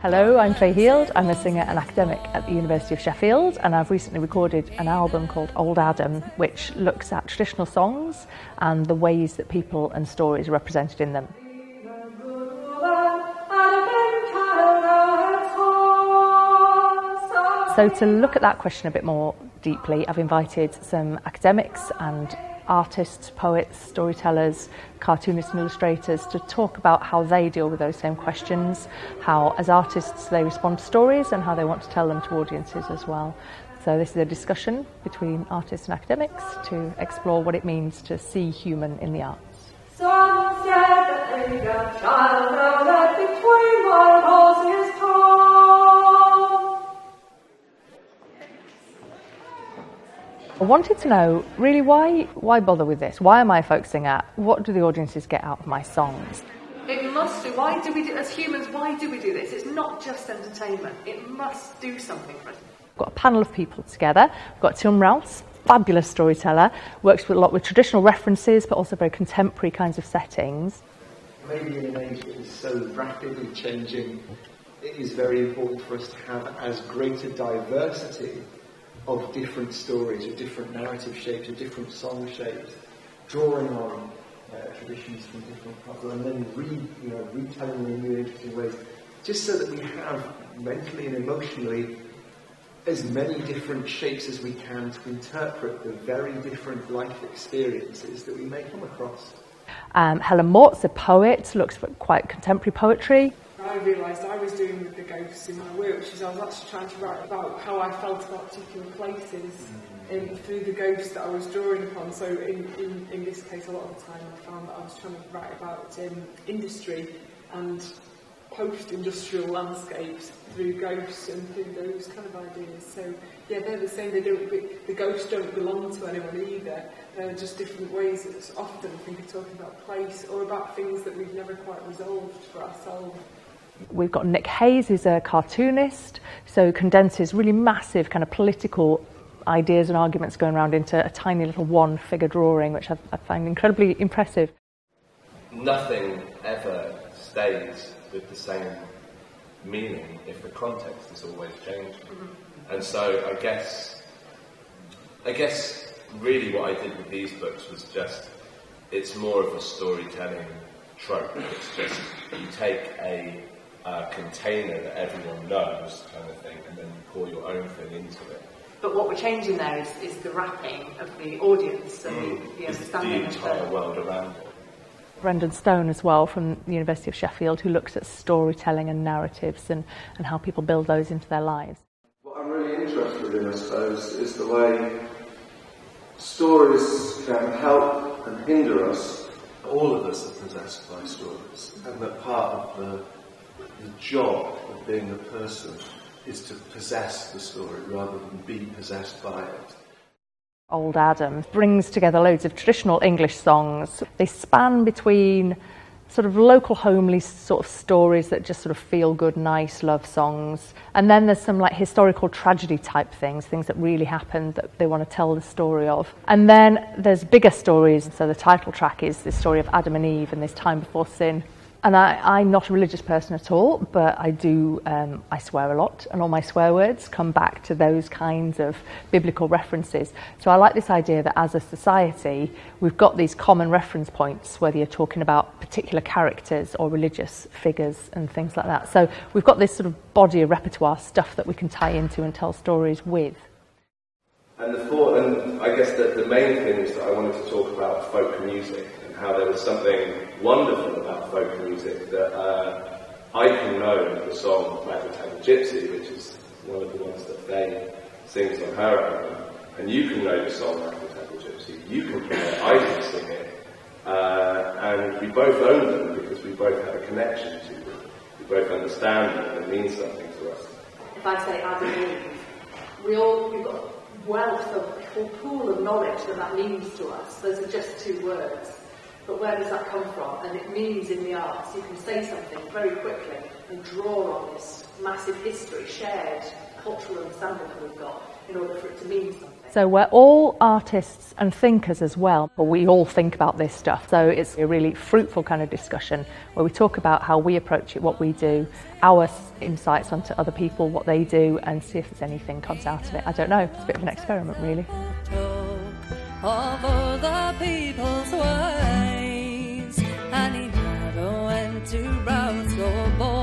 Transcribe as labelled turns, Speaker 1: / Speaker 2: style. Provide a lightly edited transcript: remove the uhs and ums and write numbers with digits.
Speaker 1: Hello, I'm Faye Heald. I'm a singer and academic at the University of Sheffield, and I've recently recorded an album called Old Adam, which looks at traditional songs and the ways that people and stories are represented in them. So to look at that question a bit more deeply, I've invited some academics and artists, poets, storytellers, cartoonists and illustrators to talk about how they deal with those same questions, how as artists they respond to stories and how they want to tell them to audiences as well. So this is a discussion between artists and academics to explore what it means to see human in the arts.
Speaker 2: Some said that a young child that between my roses torn.
Speaker 1: I wanted to know, really, why bother with this? Why am I focusing at what do the audiences get out of my songs?
Speaker 3: It must do. Why do we do, as humans, why do we do this? It's not just entertainment. It must do something for us.
Speaker 1: We've got a panel of people together. We've got Tim Rouse, fabulous storyteller, works with a lot with traditional references, but also very contemporary kinds of settings.
Speaker 4: Maybe in an age that is so rapidly changing, it is very important for us to have as great a diversity of different stories, of different narrative shapes, of different song shapes, drawing on traditions from different parts, and then retelling them in new interesting ways, just so that we have mentally and emotionally as many different shapes as we can to interpret the very different life experiences that we may come across.
Speaker 1: Helen Mort's a poet, looks for quite contemporary poetry.
Speaker 5: I realised I was doing with the ghosts in my work, which is I was actually trying to write about how I felt about particular places through the ghosts that I was drawing upon. So in this case, a lot of the time I found that I was trying to write about industry and post-industrial landscapes through ghosts and through those kind of ideas. So yeah, they're the same. The ghosts don't belong to anyone either. They're just different ways. It's often I think of talking about place or about things that we've never quite resolved for ourselves.
Speaker 1: We've got Nick Hayes, who's a cartoonist, so condenses really massive kind of political ideas and arguments going around into a tiny little one-figure drawing, which I find incredibly impressive.
Speaker 6: Nothing ever stays with the same meaning if the context is always changing. And so I guess really what I did with these books was just, it's more of a storytelling trope. It's just, you take a container that everyone knows kind of thing, and then you pour your own thing into it.
Speaker 3: But what we're changing there is the wrapping of the audience and the understanding
Speaker 6: the entire world around it.
Speaker 1: Brendan Stone as well from the University of Sheffield, who looks at storytelling and narratives and how people build those into their lives.
Speaker 7: What I'm really interested in, I suppose, is the way stories can help and hinder us.
Speaker 8: All of us are possessed by stories, and that part of the job of being a person is to possess the story rather than be possessed by it.
Speaker 1: Old Adam brings together loads of traditional English songs. They span between sort of local homely sort of stories that just sort of feel good, nice love songs. And then there's some like historical tragedy type things that really happened that they want to tell the story of. And then there's bigger stories. So the title track is the story of Adam and Eve and this time before sin. And I'm not a religious person at all, but I do, I swear a lot, and all my swear words come back to those kinds of biblical references. So I like this idea that as a society, we've got these common reference points, whether you're talking about particular characters or religious figures and things like that. So we've got this sort of body of repertoire stuff that we can tie into and tell stories with.
Speaker 6: And I guess that the main thing is that I wanted to talk about folk music and how there was something wonderful about folk music that I can know the song Magdalene Gypsy, which is one of the ones that Faye sings on her album, and you can know the song Magdalene Gypsy, you can play it, I can sing it, and we both own them because we both have a connection to them. We both understand them and it means something to us.
Speaker 3: If I say Adam and Eve, we've got wealth of a pool of knowledge that means to us. Those are just two words. But where does that come from? And it means in the arts, you can say something very quickly and draw on this massive history shared cultural understanding that we've got in order for it to mean something.
Speaker 1: So we're all artists and thinkers as well, but we all think about this stuff. So it's a really fruitful kind of discussion where we talk about how we approach it, what we do, our insights onto other people, what they do, and see if there's anything comes out of it. I don't know, it's a bit of an experiment really.
Speaker 2: Of all the people's ways, and he never went to browse your boy.